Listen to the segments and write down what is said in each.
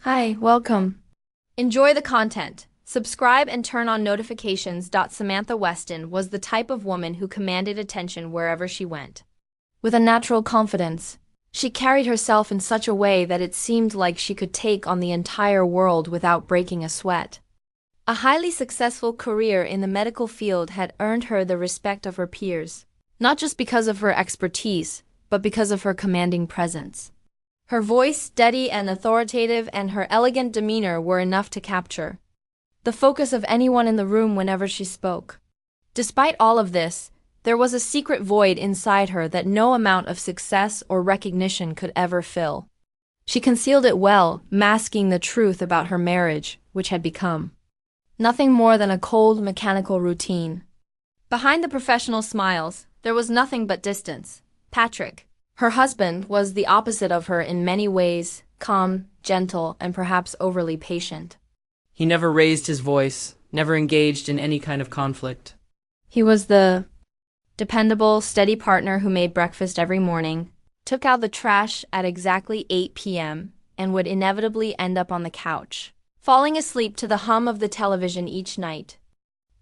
Hi, welcome. Enjoy the content. Subscribe and turn on notifications. Samantha Weston was the type of woman who commanded attention wherever she went. With a natural confidence, she carried herself in such a way that it seemed like she could take on the entire world without breaking a sweat. A highly successful career in the medical field had earned her the respect of her peers, not just because of her expertise, but because of her commanding presence. Her voice, steady and authoritative, and her elegant demeanor were enough to capture the focus of anyone in the room whenever she spoke. Despite all of this, there was a secret void inside her that no amount of success or recognition could ever fill. She concealed it well, masking the truth about her marriage, which had become nothing more than a cold, mechanical routine. Behind the professional smiles, there was nothing but distance. Patrick, her husband, was the opposite of her in many ways, calm, gentle, and perhaps overly patient. He never raised his voice, never engaged in any kind of conflict. He was the dependable, steady partner who made breakfast every morning, took out the trash at exactly 8 p.m., and would inevitably end up on the couch, falling asleep to the hum of the television each night.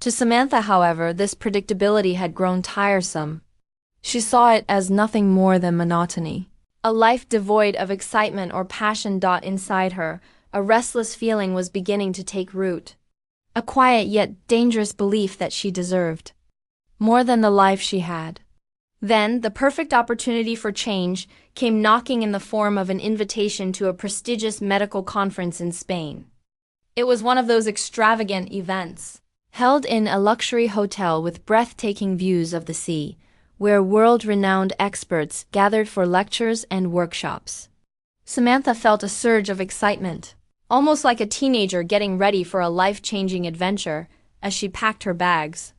To Samantha, however, this predictability had grown tiresome. She saw it as nothing more than monotony. A life devoid of excitement or passion. Inside her, a restless feeling was beginning to take root. A quiet yet dangerous belief that she deserved more than the life she had. Then, the perfect opportunity for change came knocking in the form of an invitation to a prestigious medical conference in Spain. It was one of those extravagant events, held in a luxury hotel with breathtaking views of the sea, where world-renowned experts gathered for lectures and workshops. Samantha felt a surge of excitement, almost like a teenager getting ready for a life-changing adventure, as she packed her bags.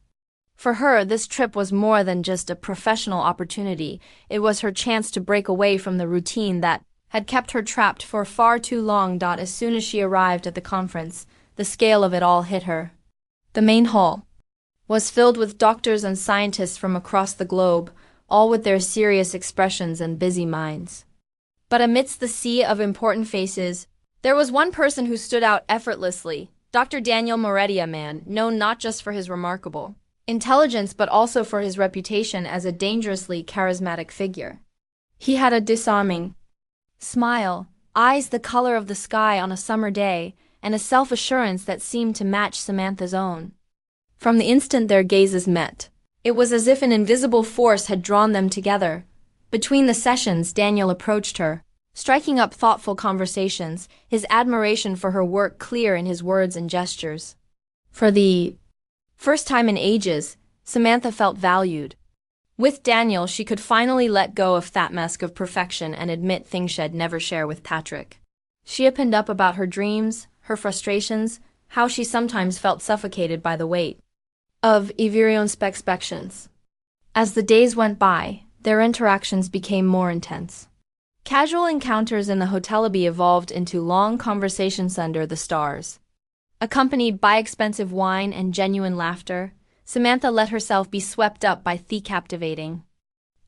For her, this trip was more than just a professional opportunity. It was her chance to break away from the routine that had kept her trapped for far too long. As soon as she arrived at the conference, the scale of it all hit her. The main hall was filled with doctors and scientists from across the globe, all with their serious expressions and busy minds. But amidst the sea of important faces, there was one person who stood out effortlessly, Dr. Daniel Moretti, a man known not just for his remarkable intelligence but also for his reputation as a dangerously charismatic figure. He had a disarming smile, eyes the color of the sky on a summer day, and a self-assurance that seemed to match Samantha's own. From the instant their gazes met, it was as if an invisible force had drawn them together. Between the sessions, Daniel approached her, striking up thoughtful conversations, his admiration for her work clear in his words and gestures. For the first time in ages, Samantha felt valued. With Daniel, she could finally let go of that mask of perfection and admit things she'd never share with Patrick. She opened up about her dreams, her frustrations, how she sometimes felt suffocated by the weight of expectations. As the days went by, their interactions became more intense. Casual encounters in the hotel lobby evolved into long conversations under the stars. Accompanied by expensive wine and genuine laughter, Samantha let herself be swept up by the captivating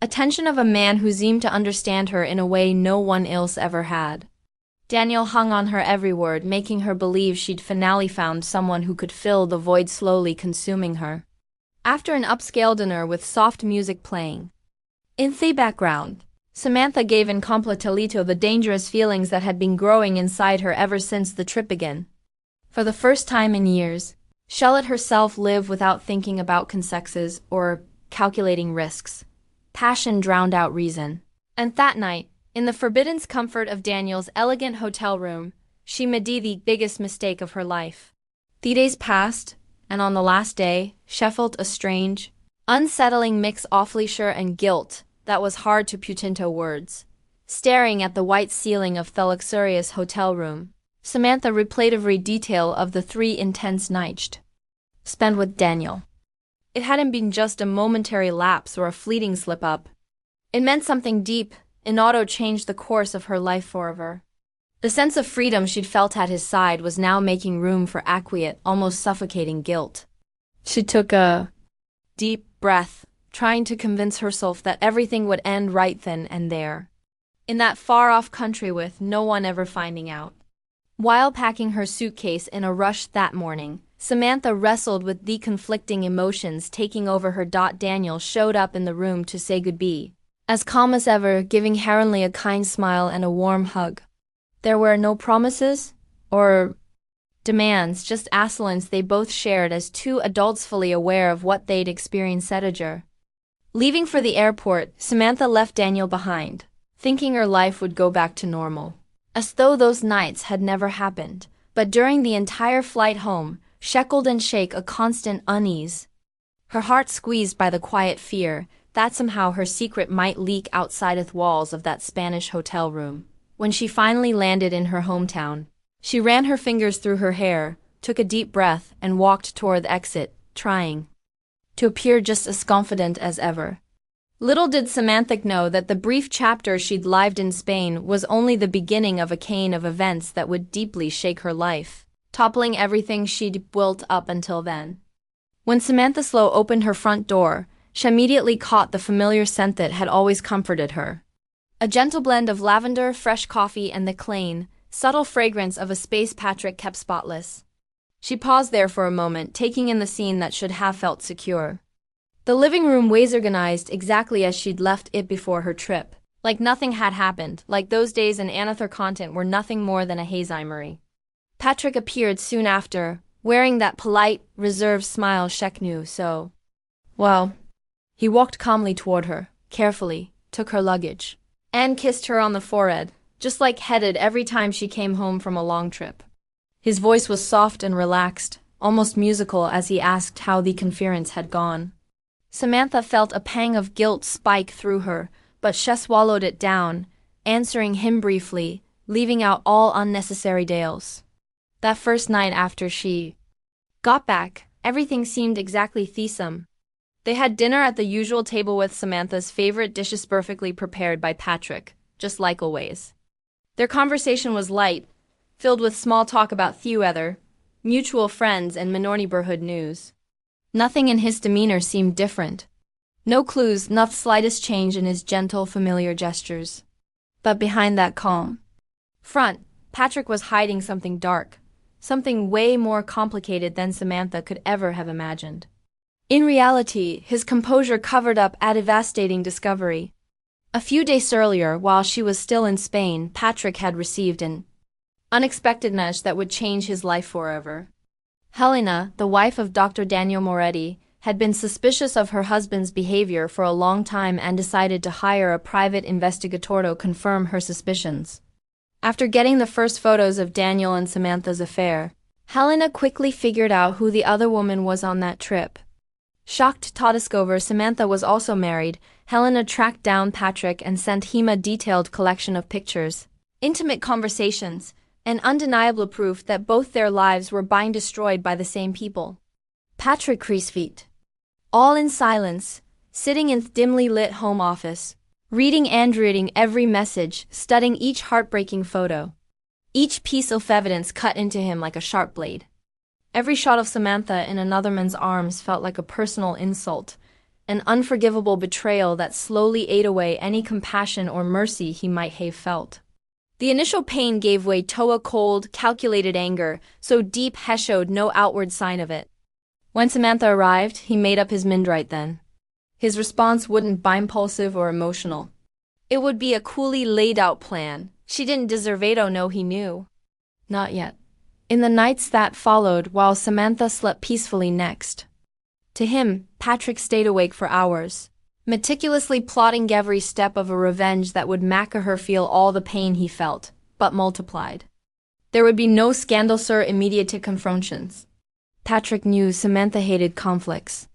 attention of a man who seemed to understand her in a way no one else ever had. Daniel hung on her every word, making her believe she'd finally found someone who could fill the void slowly consuming her. After an upscale dinner with soft music playing in the background, Samantha gave in completely the dangerous feelings that had been growing inside her ever since the trip began. For the first time in years, she let herself live without thinking about consequences or calculating risks. Passion drowned out reason. And that night, in the forbidden comfort of Daniel's elegant hotel room, she made the biggest mistake of her life. The days passed, and on the last day, she felt a strange, unsettling mix of pleasure and guilt that was hard to put into words. Staring at the white ceiling of the luxurious hotel room, Samantha replayed every detail of the 3 intense nights spent with Daniel. It hadn't been just a momentary lapse or a fleeting slip-up. It meant something deep. Otto changed the course of her life forever. The sense of freedom she'd felt at his side was now making room for quiet, almost suffocating guilt. She took a deep breath, trying to convince herself that everything would end right then and there, in that far-off country with no one ever finding out. While packing her suitcase in a rush that morning, Samantha wrestled with the conflicting emotions taking over her. Daniel showed up in the room to say goodbye. As calm as ever, giving Heronly a kind smile and a warm hug. There were no promises or demands, just assonance they both shared as two adults fully aware of what they'd experienced at Edger. Leaving for the airport, Samantha left Daniel behind, thinking her life would go back to normal. As though those nights had never happened, but during the entire flight home, shackled and shake a constant unease. Her heart squeezed by the quiet fear that somehow her secret might leak outside the walls of that Spanish hotel room. When she finally landed in her hometown, she ran her fingers through her hair, took a deep breath, and walked toward the exit, trying to appear just as confident as ever. Little did Samantha know that the brief chapter she'd lived in Spain was only the beginning of a chain of events that would deeply shake her life, toppling everything she'd built up until then. When Samantha Slow opened her front door, she immediately caught the familiar scent that had always comforted her. A gentle blend of lavender, fresh coffee, and the clean, subtle fragrance of a space Patrick kept spotless. She paused there for a moment, taking in the scene that should have felt secure. The living room was organized exactly as she'd left it before her trip. Like nothing had happened, like those days in Anather content were nothing more than a hazeimery. Patrick appeared soon after, wearing that polite, reserved smile she knew so well. He walked calmly toward her, carefully, took her luggage, and kissed her on the forehead, just like headed every time she came home from a long trip. His voice was soft and relaxed, almost musical as he asked how the conference had gone. Samantha felt a pang of guilt spike through her, but she swallowed it down, answering him briefly, leaving out all unnecessary details. That first night after she got back, everything seemed exactly the same. They had dinner at the usual table with Samantha's favorite dishes perfectly prepared by Patrick, just like always. Their conversation was light, filled with small talk about the weather, mutual friends, and minor neighborhood news. Nothing in his demeanor seemed different. No clues, not the slightest change in his gentle, familiar gestures. But behind that calm front, Patrick was hiding something dark, something way more complicated than Samantha could ever have imagined. In reality, his composure covered up a devastating discovery. A few days earlier, while she was still in Spain, Patrick had received an unexpected nudge that would change his life forever. Helena, the wife of Dr. Daniel Moretti, had been suspicious of her husband's behavior for a long time and decided to hire a private investigator to confirm her suspicions. After getting the first photos of Daniel and Samantha's affair, Helena quickly figured out who the other woman was on that trip. Shocked to discover Samantha was also married, Helena tracked down Patrick and sent him a detailed collection of pictures, intimate conversations, and undeniable proof that both their lives were being destroyed by the same people. Patrick Creasfeet. All in silence, sitting in dimly lit home office, reading and reading every message, studying each heartbreaking photo. Each piece of evidence cut into him like a sharp blade. Every shot of Samantha in another man's arms felt like a personal insult, an unforgivable betrayal that slowly ate away any compassion or mercy he might have felt. The initial pain gave way to a cold, calculated anger, so deep he showed no outward sign of it. When Samantha arrived, he made up his mind right then. His response wouldn't be impulsive or emotional. It would be a coolly laid-out plan. She didn't deserve it, oh no, he knew. Not yet. In the nights that followed, while Samantha slept peacefully next to him, Patrick stayed awake for hours, meticulously plotting every step of a revenge that would make her feel all the pain he felt, but multiplied. There would be no scandals or immediate confrontations. Patrick knew Samantha hated conflicts.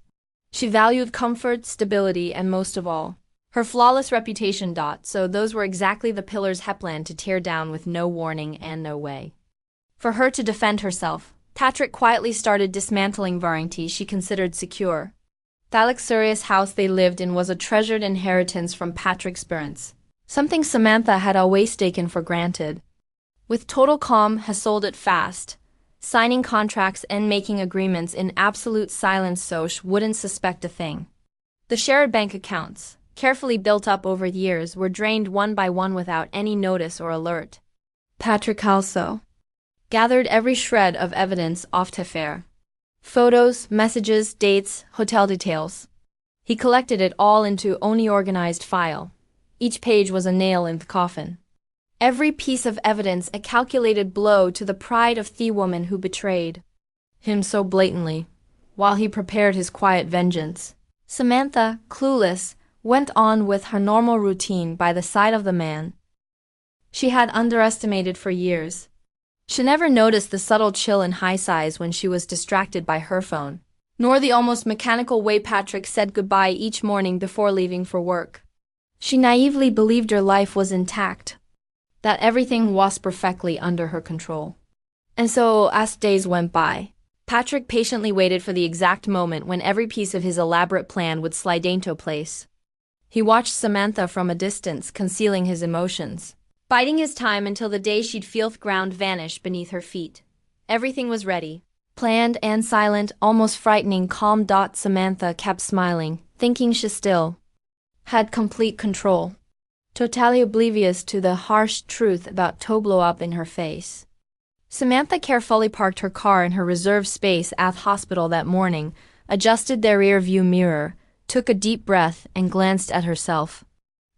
She valued comfort, stability, and most of all, her flawless reputation. So those were exactly the pillars he planned to tear down with no warning and no way for her to defend herself. Patrick quietly started dismantling warranty she considered secure. The luxurious house they lived in was a treasured inheritance from Patrick's parents, something Samantha had always taken for granted. With total calm, he sold it fast, signing contracts and making agreements in absolute silence so she wouldn't suspect a thing. The shared bank accounts, carefully built up over years, were drained one by one without any notice or alert. Patrick also gathered every shred of evidence off Tefere. Photos, messages, dates, hotel details. He collected it all into only organized file. Each page was a nail in the coffin. Every piece of evidence a calculated blow to the pride of the woman who betrayed him so blatantly, while he prepared his quiet vengeance. Samantha, clueless, went on with her normal routine by the side of the man she had underestimated for years. She never noticed the subtle chill in high sighs when she was distracted by her phone, nor the almost mechanical way Patrick said goodbye each morning before leaving for work. She naively believed her life was intact, that everything was perfectly under her control. And so, as days went by, Patrick patiently waited for the exact moment when every piece of his elaborate plan would slide into place. He watched Samantha from a distance, concealing his emotions, biding his time until the day she'd feel the ground vanish beneath her feet. Everything was ready. Planned and silent, almost frightening, calm. Samantha kept smiling, thinking she still had complete control, totally oblivious to the harsh truth about to blow up in her face. Samantha carefully parked her car in her reserved space at the hospital that morning, adjusted their rear-view mirror, took a deep breath, and glanced at herself.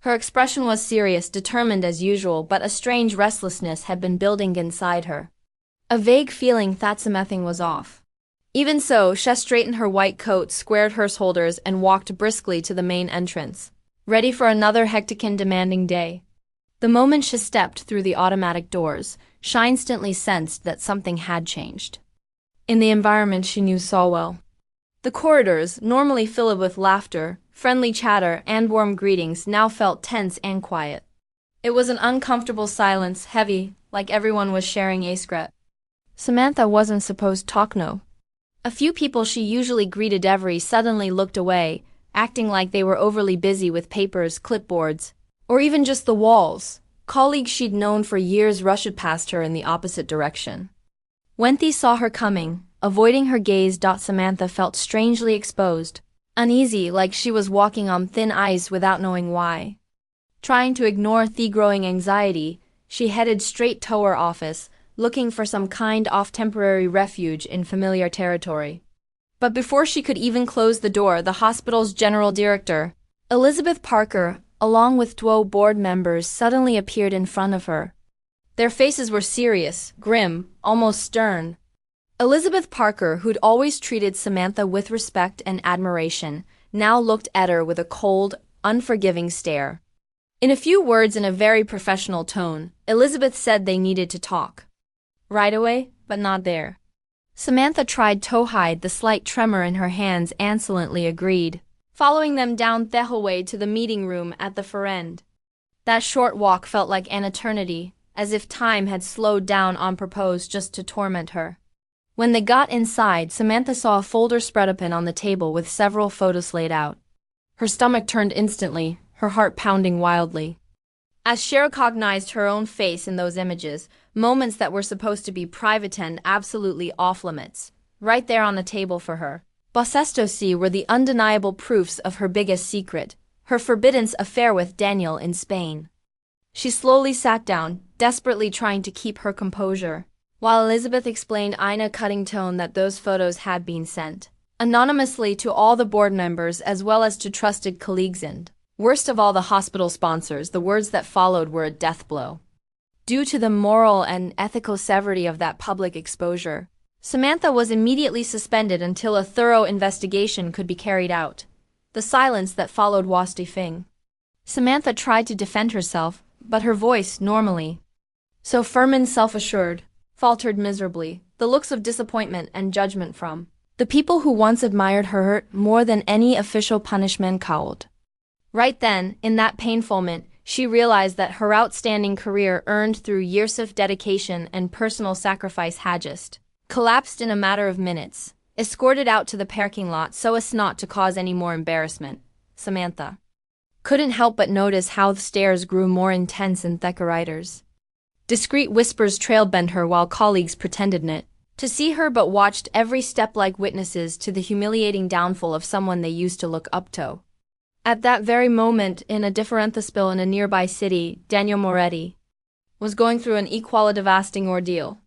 Her expression was serious, determined as usual, but a strange restlessness had been building inside her. A vague feeling that something was off. Even so, she straightened her white coat, squared her shoulders, and walked briskly to the main entrance, ready for another hectic and demanding day. The moment she stepped through the automatic doors, she instantly sensed that something had changed. In the environment she knew so well. The corridors, normally filled with laughter, friendly chatter, and warm greetings, now felt tense and quiet. It was an uncomfortable silence, heavy, like everyone was sharing a secret. Samantha wasn't supposed to talk, no. A few people she usually greeted suddenly looked away, acting like they were overly busy with papers, clipboards, or even just the walls. Colleagues she'd known for years rushed past her in the opposite direction. When they saw her coming, avoiding her gaze. Samantha felt strangely exposed, uneasy, like she was walking on thin ice without knowing why. Trying to ignore the growing anxiety, she headed straight to her office, looking for some kind of temporary refuge in familiar territory. But before she could even close the door, the hospital's general director, Elizabeth Parker, along with 12 board members, suddenly appeared in front of her. Their faces were serious, grim, almost stern. Elizabeth Parker, who'd always treated Samantha with respect and admiration, now looked at her with a cold, unforgiving stare. In a few words in a very professional tone, Elizabeth said they needed to talk. Right away, but not there. Samantha tried to hide the slight tremor in her hands and silently agreed, following them down the hallway to the meeting room at the far end. That short walk felt like an eternity, as if time had slowed down on purpose just to torment her. When they got inside, Samantha saw a folder spread open on the table with several photos laid out. Her stomach turned instantly, her heart pounding wildly. As she recognized her own face in those images, moments that were supposed to be private and absolutely off-limits, right there on the table for her, Bossestosi were the undeniable proofs of her biggest secret, her forbidden affair with Daniel in Spain. She slowly sat down, desperately trying to keep her composure, while Elizabeth explained in a cutting tone that those photos had been sent anonymously to all the board members as well as to trusted colleagues and, worst of all, the hospital sponsors. The words that followed were a death blow. Due to the moral and ethical severity of that public exposure, Samantha was immediately suspended until a thorough investigation could be carried out. The silence that followed was deafening. Samantha tried to defend herself, but her voice, normally so firm and self-assured, faltered miserably. The looks of disappointment and judgment from the people who once admired her hurt more than any official punishment could. Right then, in that painful moment, she realized that her outstanding career earned through years of dedication and personal sacrifice had just collapsed in a matter of minutes. Escorted out to the parking lot so as not to cause any more embarrassment, Samantha couldn't help but notice how the stares grew more intense and thicker. Discreet whispers trailed behind her while colleagues pretended not to see her but watched every step like witnesses to the humiliating downfall of someone they used to look up to. At that very moment, in a different spill in a nearby city, Daniel Moretti was going through an equally devastating ordeal.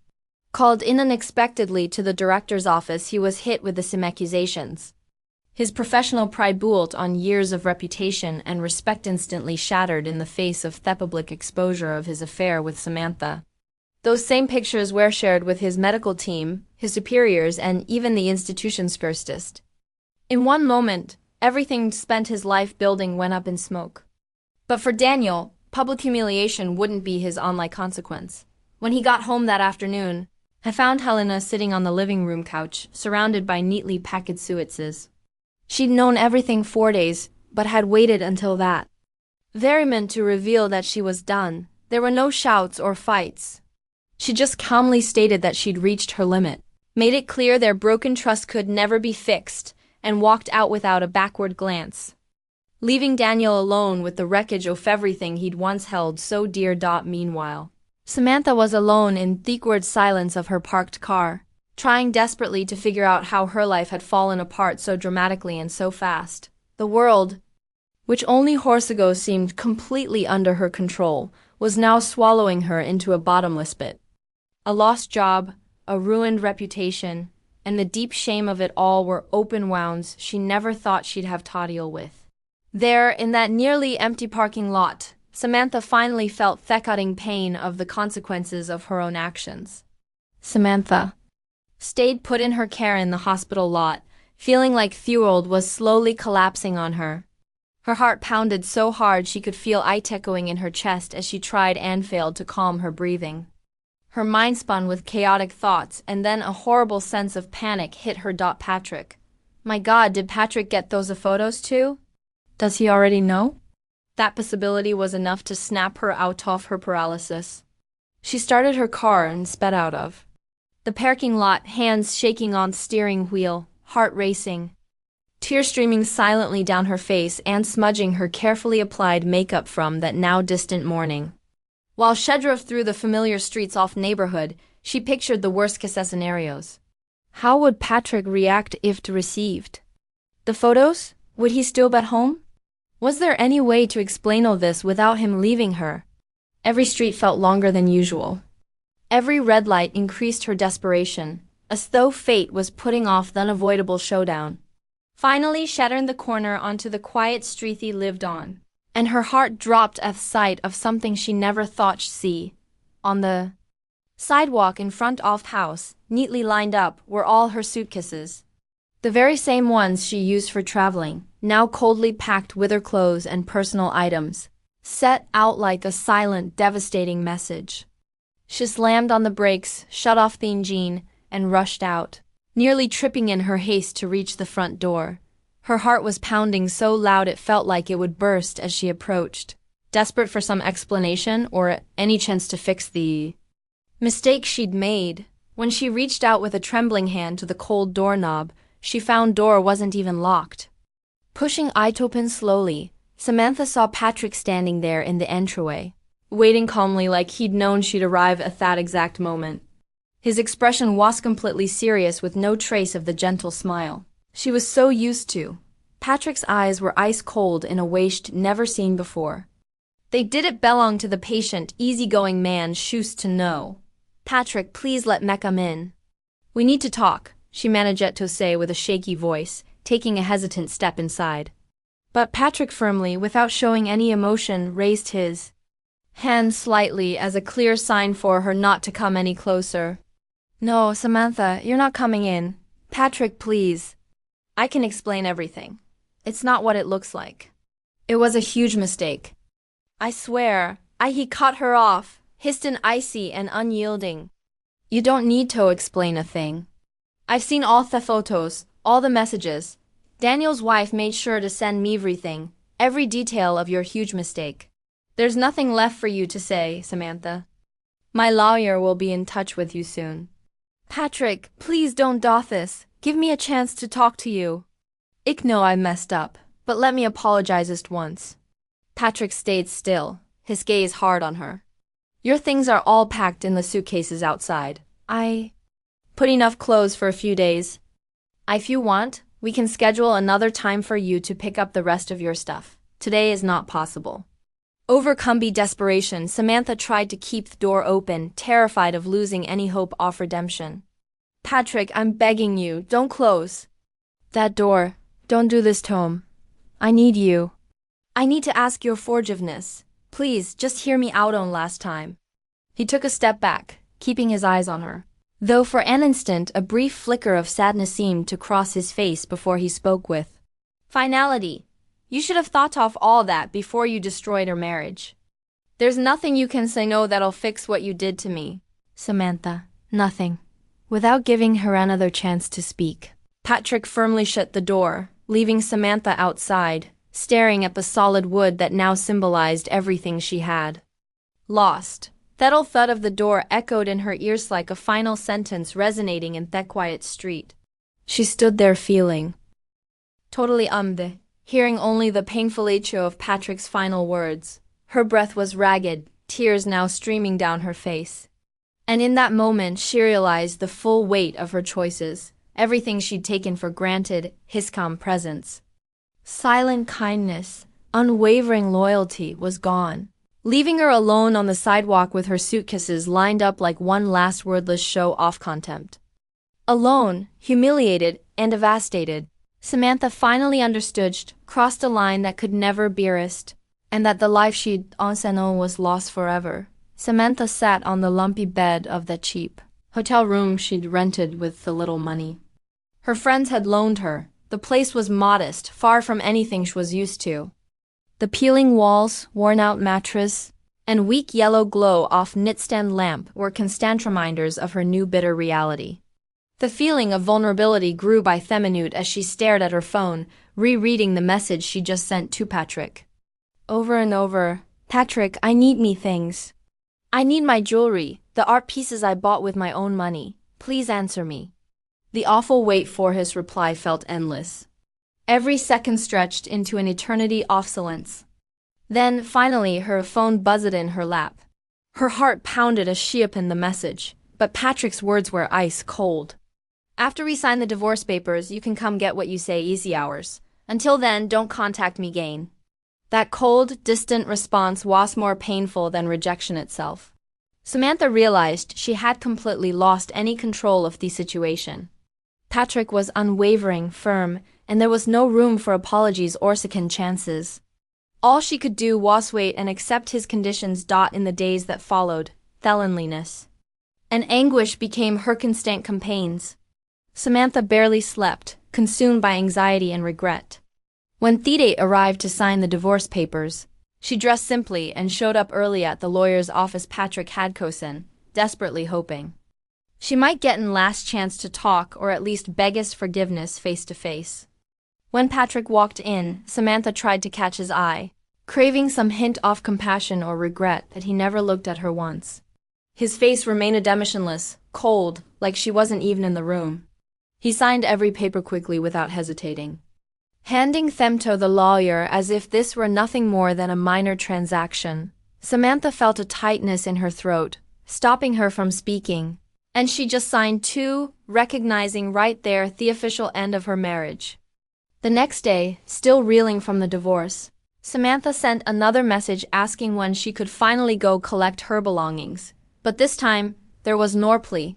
Called in unexpectedly to the director's office, he was hit with the same accusations. His professional pride built on years of reputation and respect instantly shattered in the face of the public exposure of his affair with Samantha. Those same pictures were shared with his medical team, his superiors, and even the institution's firstest. In one moment, everything spent his life building went up in smoke. But for Daniel, public humiliation wouldn't be his only consequence. When he got home that afternoon, he found Helena sitting on the living room couch, surrounded by neatly packaged suitcases. She'd known everything 4 days, but had waited until that very minute to reveal that she was done. There were no shouts or fights. She just calmly stated that she'd reached her limit, made it clear their broken trust could never be fixed, and walked out without a backward glance, leaving Daniel alone with the wreckage of everything he'd once held so dear. Meanwhile, Samantha was alone in the awkward silence of her parked car, trying desperately to figure out how her life had fallen apart so dramatically and so fast. The world, which only horse ago seemed completely under her control, was now swallowing her into a bottomless pit. A lost job, a ruined reputation, and the deep shame of it all were open wounds she never thought she'd have to deal with. There, in that nearly empty parking lot, Samantha finally felt the cutting pain of the consequences of her own actions. Samantha stayed put in her care in the hospital lot, feeling like the world was slowly collapsing on her. Her heart pounded so hard she could feel it echoing in her chest as she tried and failed to calm her breathing. Her mind spun with chaotic thoughts, and then a horrible sense of panic hit her. Patrick. My God, did Patrick get those photos too? Does he already know? That possibility was enough to snap her out of her paralysis. She started her car and sped out of the parking lot, hands shaking on the steering wheel, heart racing, tears streaming silently down her face and smudging her carefully applied makeup from that now distant morning. While she drove through the familiar streets of the neighborhood, she pictured the worst-case scenarios. How would Patrick react if received the photos? Would he still be at home? Was there any way to explain all this without him leaving her? Every street felt longer than usual. Every red light increased her desperation, as though fate was putting off the unavoidable showdown. Finally, she turned the corner onto the quiet street he lived on, and her heart dropped at sight of something she never thought she'd see. On the sidewalk in front of the house, neatly lined up, were all her suitcases. The very same ones she used for traveling, now coldly packed with her clothes and personal items, set out like a silent, devastating message. She slammed on the brakes, shut off the engine, and rushed out, nearly tripping in her haste to reach the front door. Her heart was pounding so loud it felt like it would burst as she approached, desperate for some explanation or any chance to fix the mistake she'd made. When she reached out with a trembling hand to the cold doorknob, she found the door wasn't even locked. Pushing it open slowly, Samantha saw Patrick standing there in the entryway, waiting calmly like he'd known she'd arrive at that exact moment. His expression was completely serious with no trace of the gentle smile she was so used to. Patrick's eyes were ice cold in a way she'd never seen before. They didn't belong to the patient, easygoing man she used to know. Patrick, please let me come in. We need to talk, she managed to say with a shaky voice, taking a hesitant step inside. But Patrick firmly, without showing any emotion, raised his hand slightly as a clear sign for her not to come any closer. No, Samantha, you're not coming in. Patrick, please. I can explain everything. It's not what it looks like. It was a huge mistake. I swear. He cut her off, hissed an icy and unyielding. You don't need to explain a thing. I've seen all the photos, all the messages. Daniel's wife made sure to send me everything, every detail of your huge mistake. There's nothing left for you to say, Samantha. My lawyer will be in touch with you soon. Patrick, please don't do this. Give me a chance to talk to you. I know I messed up, but let me apologize just once. Patrick stayed still, his gaze hard on her. Your things are all packed in the suitcases outside. I put enough clothes for a few days. If you want, we can schedule another time for you to pick up the rest of your stuff. Today is not possible. Overcome by desperation, Samantha tried to keep the door open, terrified of losing any hope of redemption. Patrick, I'm begging you, don't close that door. Don't do this, Tom. I need you. I need to ask your forgiveness. Please, just hear me out on last time. He took a step back, keeping his eyes on her. Though for an instant a brief flicker of sadness seemed to cross his face before he spoke with finality. You should have thought of all that before you destroyed our marriage. There's nothing you can say no that'll fix what you did to me. Samantha, nothing. Without giving her another chance to speak, Patrick firmly shut the door, leaving Samantha outside, staring at the solid wood that now symbolized everything she had lost. That old thud of the door echoed in her ears like a final sentence resonating in that quiet street. She stood there feeling totally hearing only the painful echo of Patrick's final words. Her breath was ragged, tears now streaming down her face. And in that moment she realized the full weight of her choices, everything she'd taken for granted, his calm presence. Silent kindness, unwavering loyalty was gone, leaving her alone on the sidewalk with her suitcases lined up like one last wordless show of contempt. Alone, humiliated, and devastated, Samantha finally understood, crossed a line that could never be erased, and that the life she'd once known was lost forever. Samantha sat on the lumpy bed of the cheap hotel room she'd rented with the little money her friends had loaned her. The place was modest, far from anything she was used to. The peeling walls, worn-out mattress, and weak yellow glow off knitstand lamp were constant reminders of her new bitter reality. The feeling of vulnerability grew by the minute as she stared at her phone, rereading the message she just sent to Patrick. Over and over, Patrick, I need me things. I need my jewelry, the art pieces I bought with my own money. Please answer me. The awful wait for his reply felt endless. Every second stretched into an eternity of silence. Then, finally, her phone buzzed in her lap. Her heart pounded as she opened the message, but Patrick's words were ice cold. After we sign the divorce papers, you can come get what you say easy hours. Until then, don't contact me again. That cold, distant response was more painful than rejection itself. Samantha realized she had completely lost any control of the situation. Patrick was unwavering, firm, and there was no room for apologies or second chances. All she could do was wait and accept his conditions. In the days that followed, loneliness and anguish became her constant companions. Samantha barely slept, consumed by anxiety and regret. When the date arrived to sign the divorce papers, she dressed simply and showed up early at the lawyer's office Patrick had chosen, desperately hoping she might get an last chance to talk or at least beg his forgiveness face to face. When Patrick walked in, Samantha tried to catch his eye, craving some hint of compassion or regret that he never looked at her once. His face remained emotionless, cold, like she wasn't even in the room. He signed every paper quickly without hesitating, handing them to the lawyer as if this were nothing more than a minor transaction. Samantha felt a tightness in her throat, stopping her from speaking, and she just signed too, recognizing right there the official end of her marriage. The next day, still reeling from the divorce, Samantha sent another message asking when she could finally go collect her belongings. But this time, there was no plea.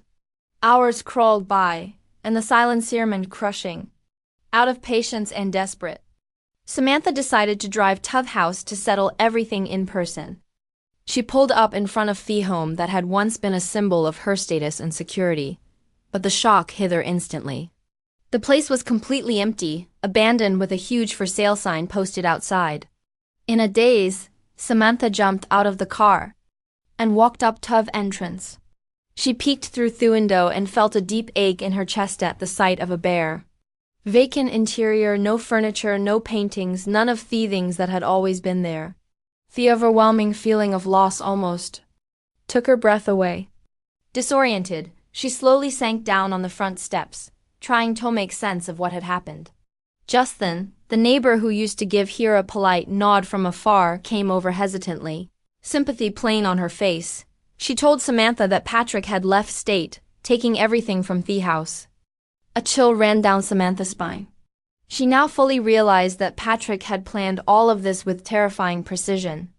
Hours crawled by, and the silence remained crushing. Out of patience and desperate, Samantha decided to drive to the house to settle everything in person. She pulled up in front of the home that had once been a symbol of her status and security, but the shock hit her instantly. The place was completely empty, abandoned with a huge for sale sign posted outside. In a daze, Samantha jumped out of the car and walked up to the entrance. She peeked through the window and felt a deep ache in her chest at the sight of a bare, vacant interior, no furniture, no paintings, none of the things that had always been there. The overwhelming feeling of loss almost took her breath away. Disoriented, she slowly sank down on the front steps, trying to make sense of what had happened. Just then, the neighbor who used to give her a polite nod from afar came over hesitantly, sympathy plain on her face. She told Samantha that Patrick had left state, taking everything from the house. A chill ran down Samantha's spine. She now fully realized that Patrick had planned all of this with terrifying precision.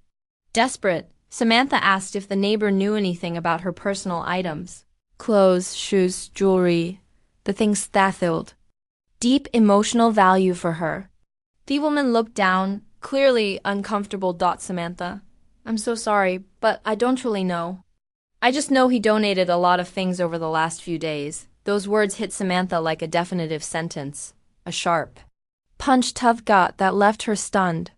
Desperate, Samantha asked if the neighbor knew anything about her personal items. Clothes, shoes, jewelry, the things that held deep emotional value for her. The woman looked down, clearly uncomfortable. Samantha, I'm so sorry, but I don't really know. I just know he donated a lot of things over the last few days. Those words hit Samantha like a definitive sentence, a sharp punch tough gut that left her stunned.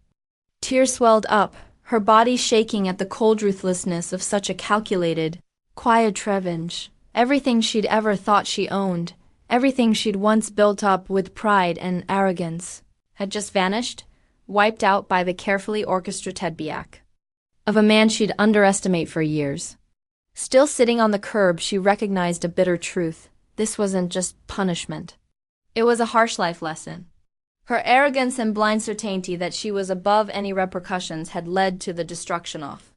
Tears swelled up, her body shaking at the cold ruthlessness of such a calculated, quiet revenge. Everything she'd ever thought she owned, everything she'd once built up with pride and arrogance, had just vanished, wiped out by the carefully orchestrated biac of a man she'd underestimate for years. Still sitting on the curb, she recognized a bitter truth. This wasn't just punishment. It was a harsh life lesson. Her arrogance and blind certainty that she was above any repercussions had led to the destruction of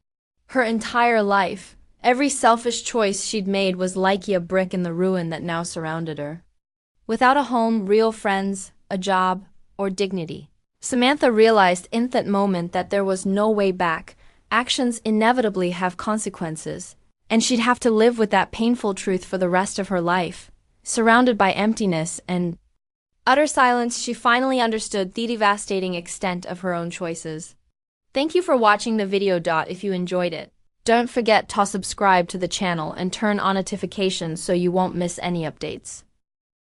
her entire life. Every selfish choice she'd made was like a brick in the ruin that now surrounded her. Without a home, real friends, a job, or dignity, Samantha realized in that moment that there was no way back. Actions inevitably have consequences, and she'd have to live with that painful truth for the rest of her life. Surrounded by emptiness and utter silence, she finally understood the devastating extent of her own choices. Thank you for watching the video. If you enjoyed it, don't forget to subscribe to the channel and turn on notifications so you won't miss any updates.